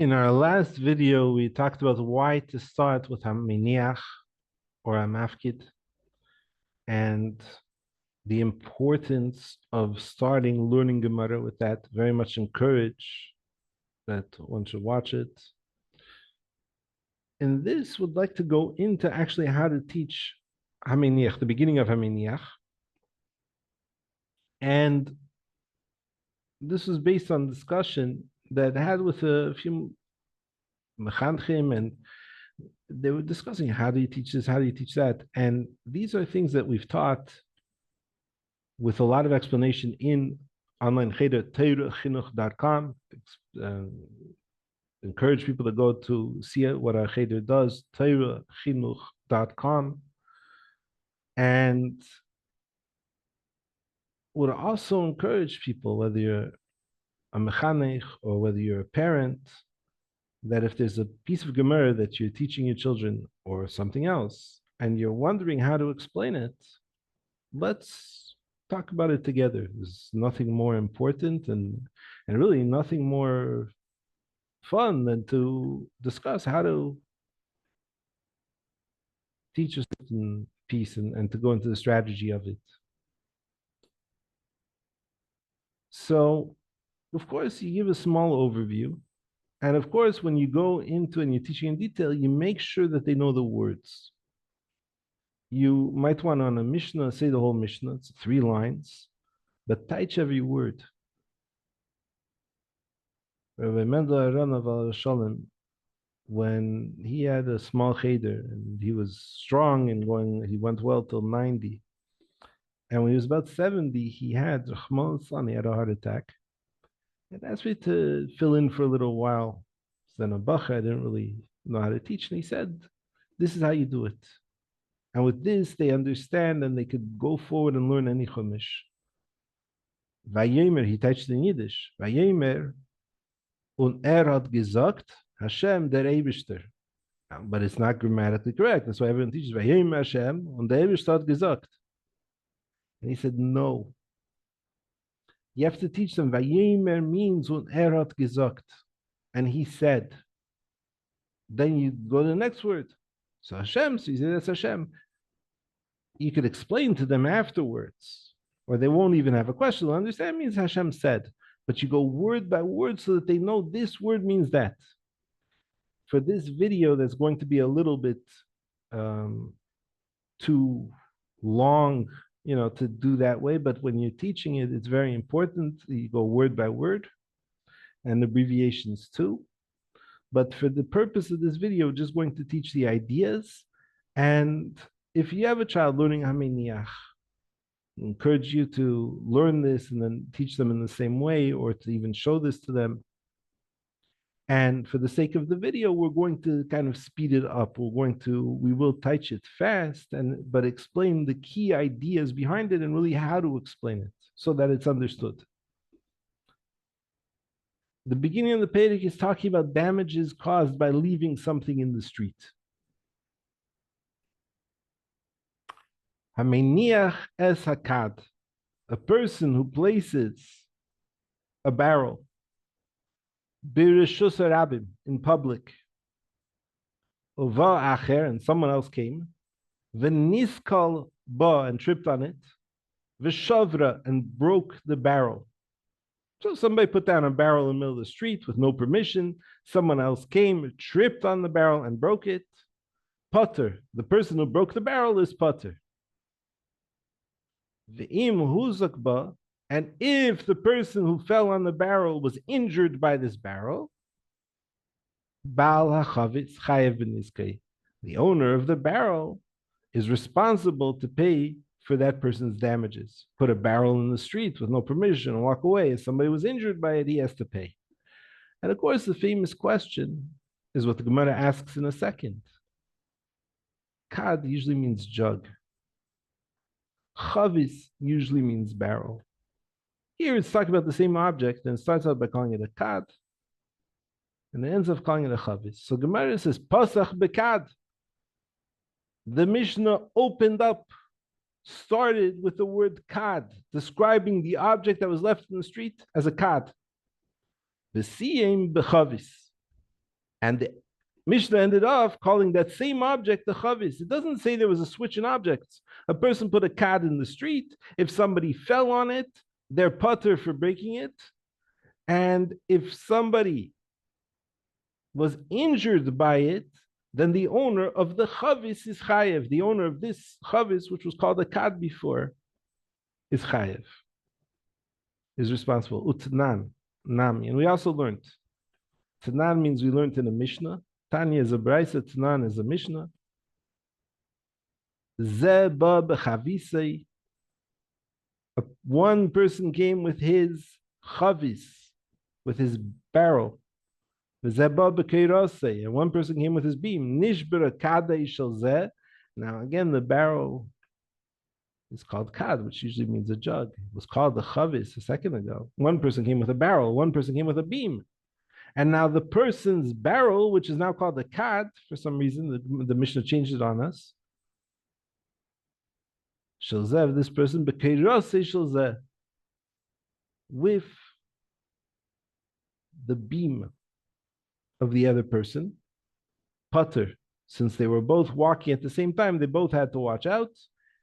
In our last video, we talked about why to start with HaMeiniach or HaMafkid and the importance of starting learning Gemara with that. Very much encourage that one should watch it. And this would like to go into actually how to teach HaMeiniach, the beginning of HaMeiniach. And this was based on discussion that I had with a few mechanchim, and they were discussing how do you teach this, how do you teach that, and these are things that we've taught with a lot of explanation in online Cheder, TorahChinuch.com. Encourage people to go to see what our Cheder does, TorahChinuch.com, and would also encourage people, whether you're a mechanech or whether you're a parent, that if there's a piece of Gemara that you're teaching your children or something else, and you're wondering how to explain it, let's talk about it together. There's nothing more important and really nothing more fun than to discuss how to teach a certain piece and to go into the strategy of it. So, of course, you give a small overview. And of course, when you go into and you're teaching in detail, you make sure that they know the words. You might want on a Mishna, say the whole Mishna, it's 3 lines, but touch every word. Rabbi Mendel Aranav al Shalom, when he had a small cheder and he was strong and he went well till 90. And when he was about 70, he had a heart attack. And asked me to fill in for a little while. So then a bacha, I didn't really know how to teach. And he said, this is how you do it. And with this, they understand and they could go forward and learn any chumash. Vayemer, he touched in Yiddish. Vayemer, und hat gesagt, Hashem der Eibishter. But it's not grammatically correct. That's why everyone teaches Vayemer Hashem, und der Eibishter hat gesagt. And he said, no. You have to teach them, Vayemer means und hat gesagt. And he said. Then you go to the next word. So Hashem, so you say that's Hashem. You could explain to them afterwards, or they won't even have a question. They'll understand it means Hashem said. But you go word by word so that they know this word means that. For this video, that's going to be a little bit too long, to do that way. But when you're teaching it, it's very important. You go word by word and abbreviations too. But for the purpose of this video, we're just going to teach the ideas. And if you have a child learning HaMeiniach, I encourage you to learn this and then teach them in the same way, or to even show this to them. And for the sake of the video, we're going to kind of speed it up. We will teach it fast, but explain the key ideas behind it and really how to explain it so that it's understood. The beginning of the Perek is talking about damages caused by leaving something in the street. HaMeiniach es hakad, a person who places a barrel b'reshus harabim, in public, uva acher, and someone else came, v'niskal ba, and tripped on it, v'shavra, and broke the barrel. So somebody put down a barrel in the middle of the street with no permission. Someone else came, tripped on the barrel and broke it. Potter, the person who broke the barrel is potter. V'im huzakba, and if the person who fell on the barrel was injured by this barrel, Baal hachavitz chayev b'nizkei, the owner of the barrel is responsible to pay for that person's damages. Put a barrel in the street with no permission and walk away. If somebody was injured by it, he has to pay. And of course, the famous question is what the Gemara asks in a second. Kad usually means jug. Chavis usually means barrel. Here it's talking about the same object, and it starts out by calling it a kad, and it ends up calling it a chavis. So Gemara says, Pasach bekad. The Mishnah opened up, started with the word kad, describing the object that was left in the street as a kad. V'siyem b'chavis. And the Mishnah ended off calling that same object the chavis. It doesn't say there was a switch in objects. A person put a kad in the street. If somebody fell on it, they're putter for breaking it. And if somebody was injured by it, then the owner of the chavis is chayev. The owner of this chavis, which was called a kad before, is chayev, is responsible. Utnan, nami. And we also learned. Tanan means we learned in a Mishnah. Tanya is a brisa, Tanan is a Mishnah. Zeba b'chavisei. One person came with his chavis, with his barrel. Zeba b'keirosei. And one person came with his beam. Nishbera kadei shel zeh. Now again, the barrel is called kad, which usually means a jug. It was called the chavis a second ago. One person came with a barrel. One person came with a beam. And now the person's barrel, which is now called the kad, for some reason, the Mishnah changed it on us. Shalzev, this person, with the beam of the other person, putter, since they were both walking at the same time, they both had to watch out,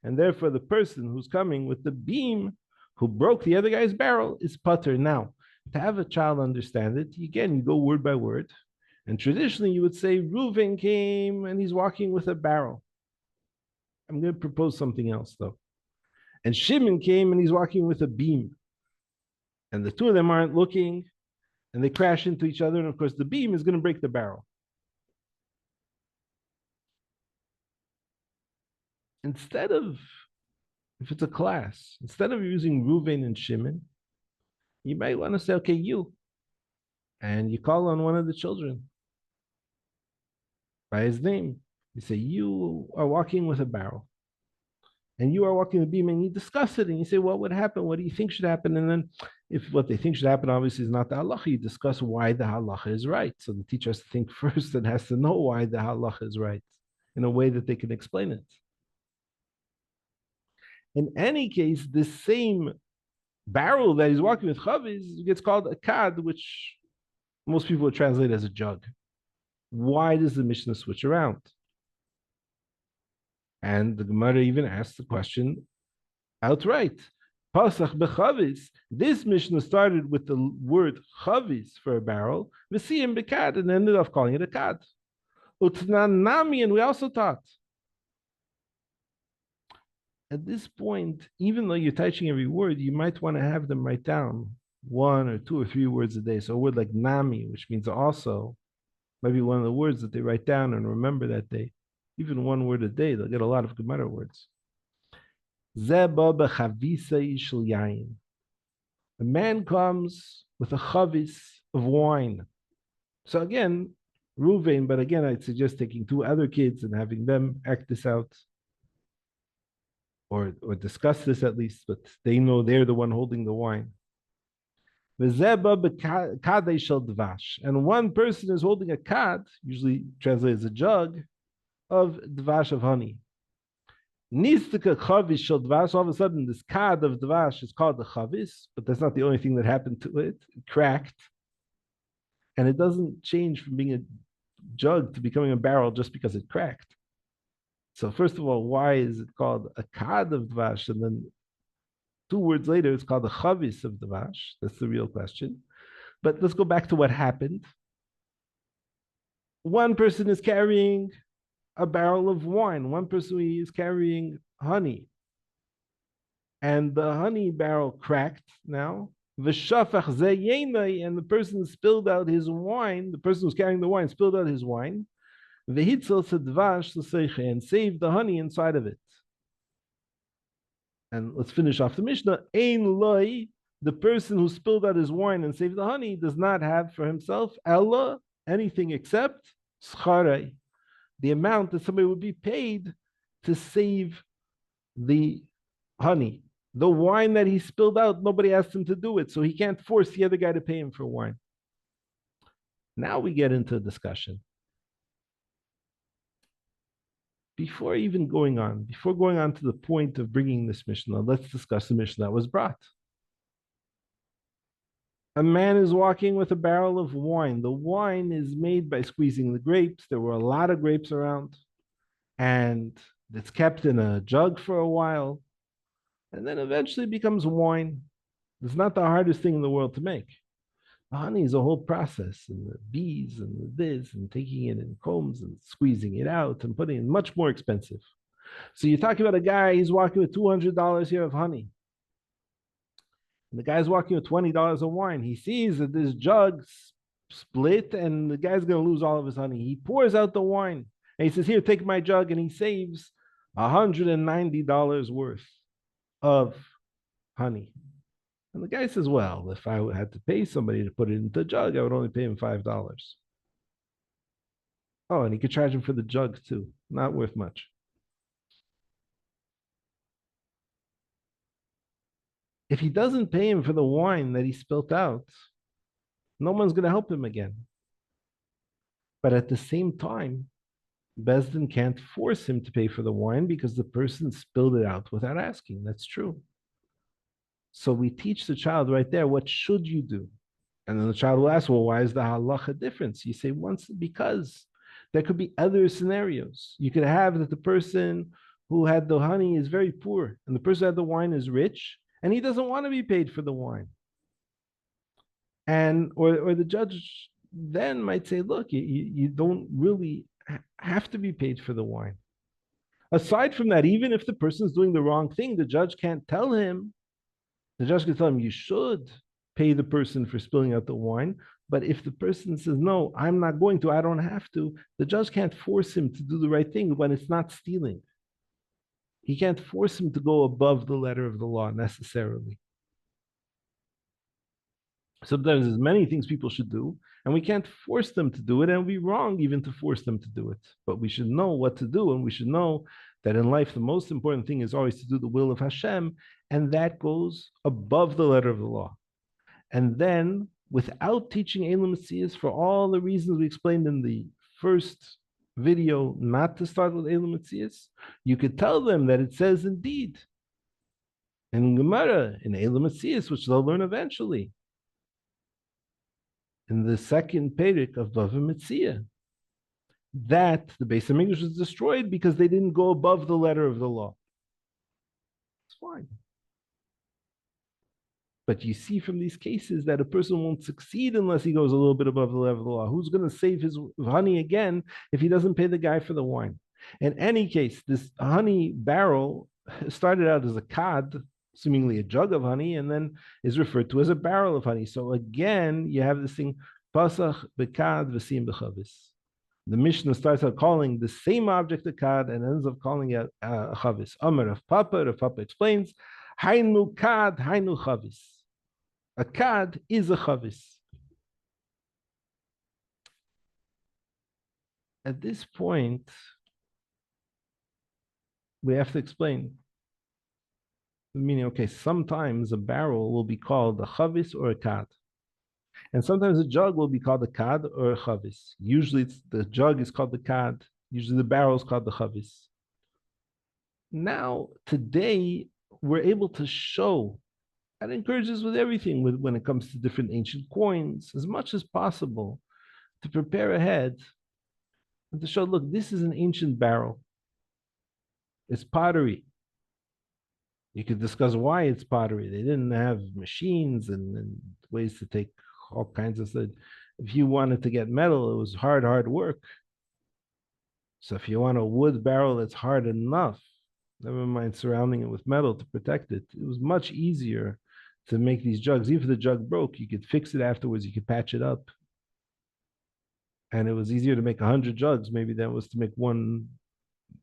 and therefore the person who's coming with the beam, who broke the other guy's barrel, is putter. Now, to have a child understand it, again, you go word by word. And traditionally, you would say, Reuven came and he's walking with a barrel. I'm going to propose something else, though. And Shimon came and he's walking with a beam. And the two of them aren't looking, and they crash into each other. And of course, the beam is going to break the barrel. Instead of, if it's a class, instead of using Reuven and Shimon, you might want to say, okay, you. And you call on one of the children by his name. You say, you are walking with a barrel. And you are walking the beam, and you discuss it, and you say, what would happen? What do you think should happen? And then if what they think should happen obviously is not the halacha, you discuss why the halacha is right. So the teacher has to think first and has to know why the halacha is right in a way that they can explain it. In any case, this same barrel that he's walking with chavis gets called a kad, which most people would translate as a jug. Why does the Mishnah switch around? And the Gemara even asks the question outright. Pasach bechavis. This Mishnah started with the word chavis for a barrel, v'siyim bekad, and ended up calling it a kad. Utnan nami, and we also taught. At this point, even though you're touching every word, you might want to have them write down 1 or 2 or 3 words a day. So a word like nami, which means also, might be one of the words that they write down and remember that day. Even 1 word a day, they'll get a lot of Gemara words. A man comes with a chavis of wine. So again, Reuven, but again, I'd suggest taking 2 other kids and having them act this out. Or discuss this at least, but they know they're the one holding the wine. And one person is holding a kad, usually translated as a jug, of dvash of honey. All of a sudden, this kad of dvash is called the chavis, but that's not the only thing that happened to it. It cracked. And it doesn't change from being a jug to becoming a barrel just because it cracked. So first of all, why is it called a kad of dvash? And then 2 words later, it's called the chavis of dvash. That's the real question. But let's go back to what happened. One person is carrying a barrel of wine. One person is carrying honey. And the honey barrel cracked now. V'shafach zeh yenei, and the person spilled out his wine. The person who's carrying the wine spilled out his wine. V'hitzel sedvash l'seiche, and saved the honey inside of it. And let's finish off the Mishnah. Ein loi, the person who spilled out his wine and saved the honey, does not have for himself ella, anything except scharei, the amount that somebody would be paid to save the honey. The wine that he spilled out, nobody asked him to do it, so he can't force the other guy to pay him for wine. Now we get into a discussion. Before going on to the point of bringing this Mishnah, let's discuss the Mishnah that was brought. A man is walking with a barrel of wine. The wine is made by squeezing the grapes. There were a lot of grapes around, and it's kept in a jug for a while, and then eventually becomes wine. It's not the hardest thing in the world to make. The honey is a whole process, and the bees and the this, and taking it in combs and squeezing it out and putting it in, much more expensive. So you're talking about a guy, he's walking with $200 here of honey. And the guy's walking with $20 of wine. He sees that this jug split and the guy's going to lose all of his honey. He pours out the wine and he says, here, take my jug. And he saves $190 worth of honey. And the guy says, well, if I had to pay somebody to put it into the jug, I would only pay him $5. Oh, and he could charge him for the jug too. Not worth much. If he doesn't pay him for the wine that he spilt out, no one's going to help him again. But at the same time, Bezdin can't force him to pay for the wine because the person spilled it out without asking. That's true. So we teach the child right there, what should you do? And then the child will ask, well, why is the halacha difference? You say, because there could be other scenarios. You could have that the person who had the honey is very poor, and the person who had the wine is rich, and he doesn't want to be paid for the wine. And or the judge then might say, look, you don't really have to be paid for the wine. Aside from that, even if the person's doing the wrong thing, the judge can't tell him. The judge can tell him, you should pay the person for spilling out the wine. But if the person says, no, I'm not going to, I don't have to, the judge can't force him to do the right thing when it's not stealing. He can't force him to go above the letter of the law necessarily. Sometimes there's many things people should do, and we can't force them to do it, and it would be wrong even to force them to do it. But we should know what to do, and we should know that in life the most important thing is always to do the will of Hashem, and that goes above the letter of the law. And then, without teaching Elam Metzias, for all the reasons we explained in the first video, not to start with Elam Metzias, you could tell them that it says indeed in Gemara, in Elam Metzias, which they'll learn eventually, in the second Perek of Bava Metzia, that the Beis HaMikdash was destroyed because they didn't go above the letter of the law. It's fine. But you see from these cases that a person won't succeed unless he goes a little bit above the level of the law. Who's going to save his honey again if he doesn't pay the guy for the wine? In any case, this honey barrel started out as a kad, seemingly a jug of honey, and then is referred to as a barrel of honey. So again, you have this thing, pasach bekad v'sim bechavis. The Mishna starts out calling the same object a kad and ends up calling it a chavis. Amar Rav Papa explains, hainu kad, hainu chavis. A kad is a chavis. At this point, we have to explain. Meaning, okay, sometimes a barrel will be called a chavis or a kad. And sometimes a jug will be called a kad or a chavis. Usually the jug is called the kad. Usually the barrel is called the chavis. Now, today, we're able to show, and encourages with everything when it comes to different ancient coins, as much as possible, to prepare ahead and to show, look, this is an ancient barrel. It's pottery. You could discuss why it's pottery. They didn't have machines and ways to take all kinds of stuff. If you wanted to get metal, it was hard work. So if you want a wood barrel that's hard enough, never mind surrounding it with metal to protect it, it was much easier to make these jugs. Even if the jug broke, you could fix it afterwards, you could patch it up. And it was easier to make 100 jugs maybe than it was to make one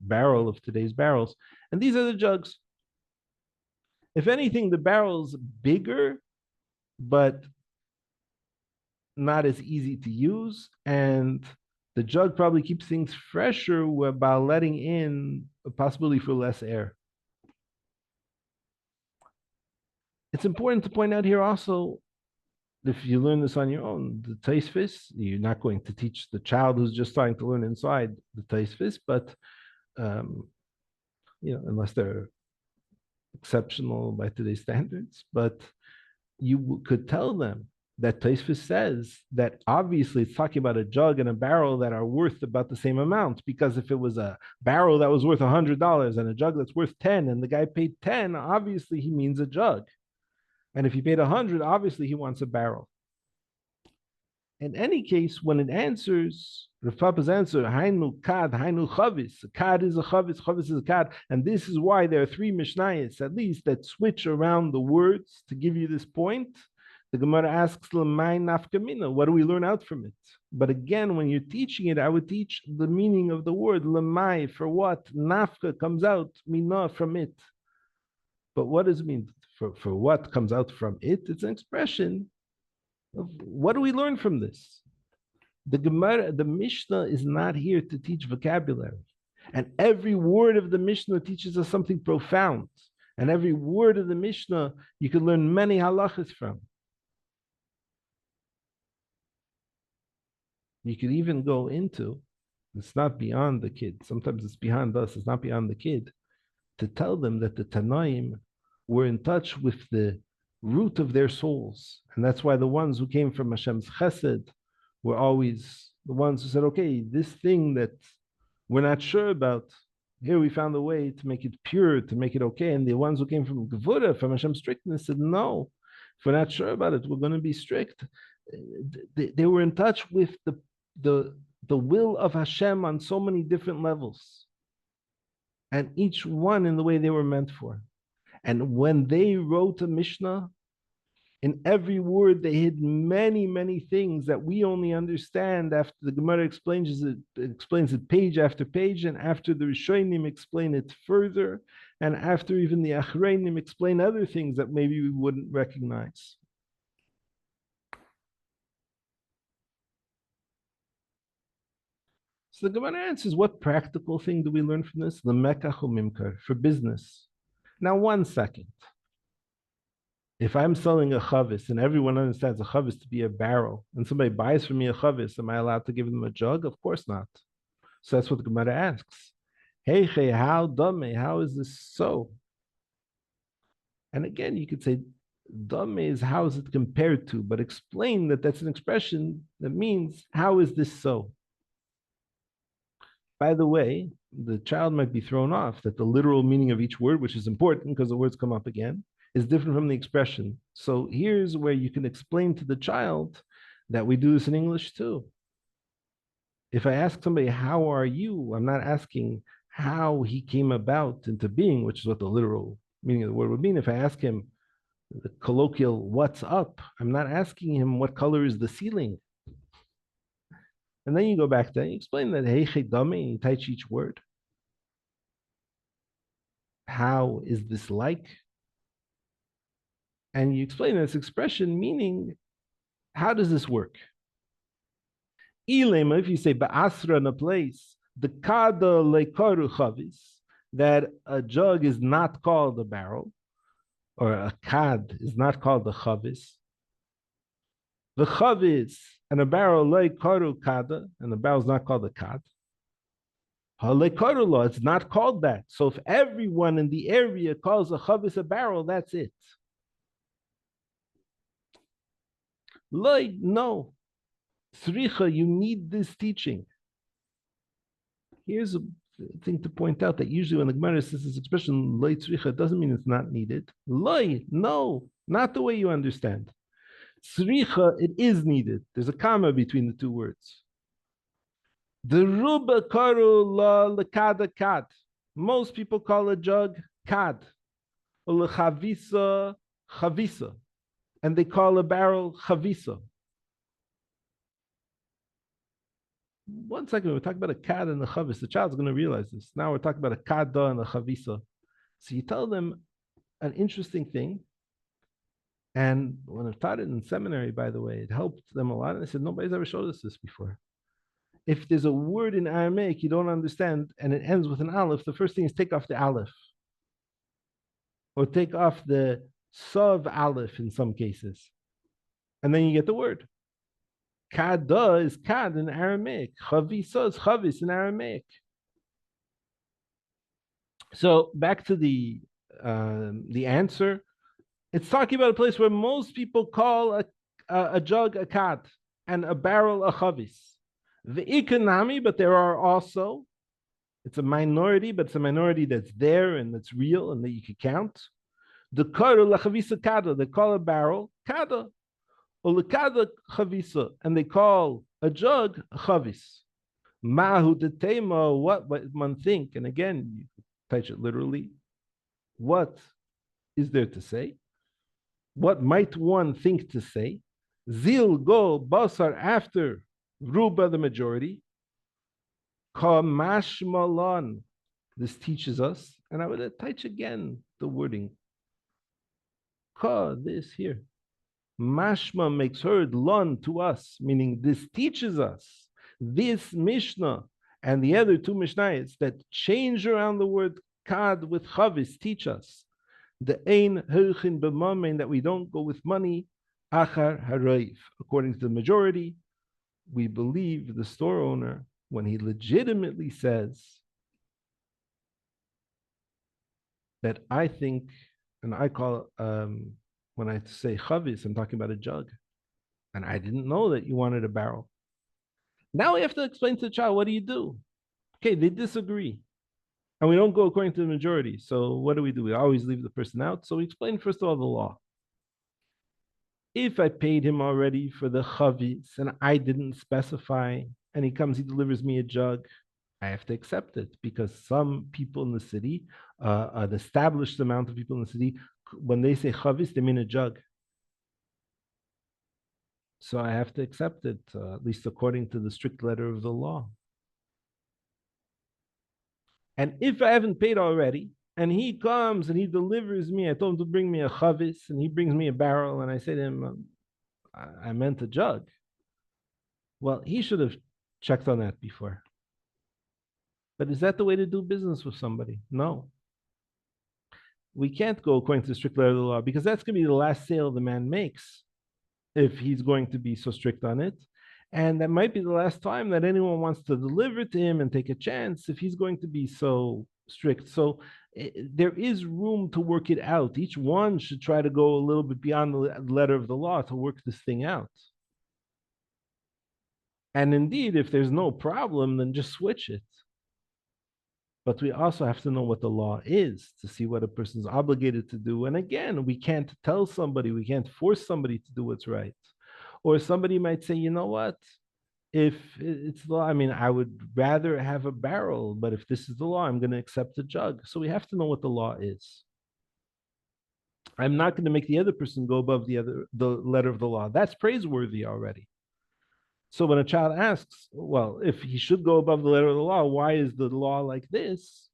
barrel of today's barrels. And these are the jugs. If anything, the barrel's bigger, but not as easy to use. And the jug probably keeps things fresher by letting in a possibility for less air. It's important to point out here also, if you learn this on your own, the Taisvis, you're not going to teach the child who's just starting to learn inside the Taisvis, but unless they're exceptional by today's standards, but you could tell them that Tosfos says that obviously it's talking about a jug and a barrel that are worth about the same amount, because if it was a barrel that was worth $100 and a jug that's worth 10 and the guy paid 10, obviously he means a jug. And if he paid 100, obviously he wants a barrel. In any case, when it answers, Rav Papa's answer, Hainu kad, Hainu chavis. Kad is a chavis, chavis is a kad. And this is why there are three Mishnayos, at least, that switch around the words to give you this point. The Gemara asks, L'may nafka mina, what do we learn out from it? But again, when you're teaching it, I would teach the meaning of the word, L'may, for what? Nafka comes out, mina, from it. But what does it mean? For what comes out from it? It's an expression. What do we learn from this? The Gemara, the Mishnah is not here to teach vocabulary. And every word of the Mishnah teaches us something profound. And every word of the Mishnah you can learn many halachas from. You could even go into, it's not beyond the kid, sometimes it's behind us, it's not beyond the kid, to tell them that the Tanaim were in touch with the root of their souls. And that's why the ones who came from Hashem's chesed were always the ones who said, okay, this thing that we're not sure about, here we found a way to make it pure, to make it okay. And the ones who came from Gevura, from Hashem's strictness, said, no, if we're not sure about it, we're going to be strict. They were in touch with the will of Hashem on so many different levels. And each one in the way they were meant for. And when they wrote a Mishnah, in every word they hid many, many things that we only understand after the Gemara explains it page after page, and after the Rishonim explain it further, and after even the Achreinim explain other things that maybe we wouldn't recognize. So the Gemara answers, what practical thing do we learn from this? L'mekach u'mimkar, for business. Now, 1 second. If I'm selling a chavis and everyone understands a chavis to be a barrel, and somebody buys from me a chavis, am I allowed to give them a jug? Of course not. So that's what the Gemara asks. Hey, how dame? How is this so? And again, you could say, dame is how is it compared to, but explain that that's an expression that means, how is this so? By the way, the child might be thrown off that the literal meaning of each word, which is important because the words come up again, is different from the expression. So here's where you can explain to the child that we do this in English too. If I ask somebody, how are you? I'm not asking how he came about into being, which is what the literal meaning of the word would mean. If I ask him the colloquial, what's up? I'm not asking him what color is the ceiling. And then you go back there, you explain that, hey, chedame, you touch each word. How is this like? And you explain this expression, meaning, how does this work? Ilema, if you say ba'asra in a place, the kada leikaru chavis, that a jug is not called a barrel, or a kad is not called a chavis. The chavis and a barrel leikaru kada, and the barrel is not called a kad. Leikaru law, it's not called that. So if everyone in the area calls a chavis a barrel, that's it. No. Sricha, you need this teaching. Here's a thing to point out, that usually when the Gemara says this expression, loy tzricha, it doesn't mean it's not needed. Loy, no, not the way you understand. Tzricha, it is needed. There's a comma between the two words. The ruba karu la lekada kad. Most people call a jug kad. Or lechavisa chavisa. And they call a barrel chavisa. 1 second, we're talking about a kad and a chavis. The child's going to realize this. Now we're talking about a kada and a chavisa. So you tell them an interesting thing. And when I taught it in seminary, by the way, it helped them a lot. And I said, nobody's ever showed us this before. If there's a word in Aramaic you don't understand and it ends with an aleph, the first thing is take off the aleph. Or take off the sav aleph in some cases. And then you get the word. Kada is kad in Aramaic. Chavisa is chavis in Aramaic. So back to the answer. It's talking about a place where most people call a jug a kad, and a barrel a chavis. The ikonami, but there are also, it's a minority, but it's a minority that's there and that's real and that you can count. The karu lachavisa kada, they call a barrel kada, or lekada chavisa, and they call a jug a chavis. Mahu de tema, what one think, and again, you touch it literally. What is there to say? What might one think to say? Zil go basar after ruba the majority. Kamashmalon. This teaches us, and I will touch again the wording. Ka, this here. Mashma makes heard lon to us, meaning this teaches us. This Mishna and the other two Mishnayos that change around the word kad with chavis teach us the ein hirchin b'mamein, that we don't go with money achar harayv. According to the majority, we believe the store owner when he legitimately says that I think, and I call when I say chavis, I'm talking about a jug, and I didn't know that you wanted a barrel. Now we have to explain to the child, what do you do? Okay, they disagree. And we don't go according to the majority. So what do? We always leave the person out. So we explain, first of all, the law. If I paid him already for the chavis and I didn't specify, and he comes, he delivers me a jug, I have to accept it, because some people in the city, an established amount of people in the city, when they say chavis, they mean a jug. So I have to accept it, at least according to the strict letter of the law. And if I haven't paid already, and he comes and he delivers me, I told him to bring me a chavis, and he brings me a barrel, and I say to him, I meant a jug. Well, he should have checked on that before. But is that the way to do business with somebody? No. We can't go according to the strict letter of the law, because that's going to be the last sale the man makes, if he's going to be so strict on it. And that might be the last time that anyone wants to deliver to him and take a chance, if he's going to be so strict. So there is room to work it out. Each one should try to go a little bit beyond the letter of the law to work this thing out. And indeed, if there's no problem, then just switch it. But we also have to know what the law is to see what a person's obligated to do. And again, we can't tell somebody, we can't force somebody to do what's right. Or somebody might say, you know what? If it's the law, I mean, I would rather have a barrel, but if this is the law, I'm going to accept a jug. So we have to know what the law is. I'm not going to make the other person go above the letter of the law. That's praiseworthy already. So when a child asks, well, if he should go above the letter of the law, why is the law like this?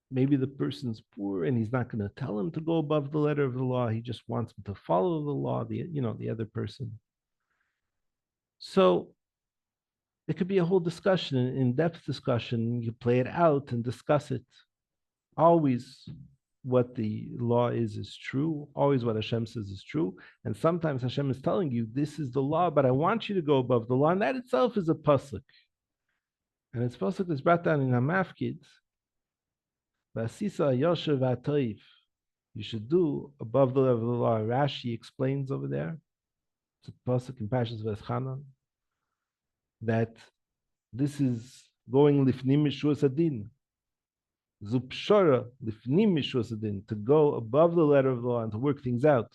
Maybe the person's poor and he's not going to tell him to go above the letter of the law. He just wants him to follow the law, the other person. So it could be a whole discussion, an in-depth discussion. You play it out and discuss it. Always what the law is true. Always what Hashem says is true. And sometimes Hashem is telling you, this is the law, but I want you to go above the law. And that itself is a pasuk. And it's pasuk that's brought down in HaMafkid. V'asisa yoshev v'atoiv. You should do above the level of the law. Rashi explains over there. It's a pasuk in Parshas V'eschanan, that this is going lifnim mishus adin. Zupshara lifnim mishus adin, to go above the letter of the law and to work things out.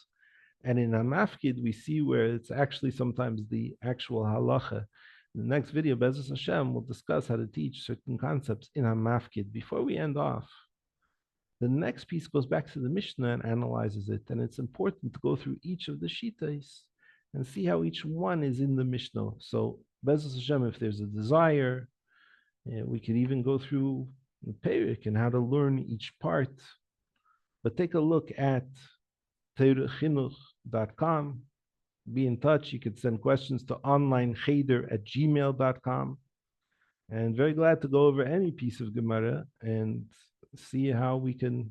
And in HaMafkid, we see where it's actually sometimes the actual halacha. In the next video, Be'ezus Hashem, will discuss how to teach certain concepts in HaMafkid. Before we end off, the next piece goes back to the Mishna and analyzes it. And it's important to go through each of the shittas and see how each one is in the Mishnah. So, Be'ezus Hashem, if there's a desire, we could even go through the Perek and how to learn each part. But take a look at ChederChinuch.com. Be in touch. You could send questions to onlinecheder@gmail.com. And very glad to go over any piece of Gemara and see how we can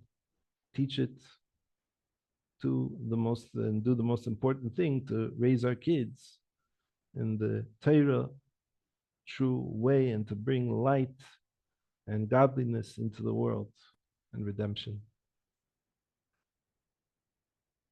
teach it to the most, and do the most important thing, to raise our kids in the Torah true way and to bring light and godliness into the world and redemption.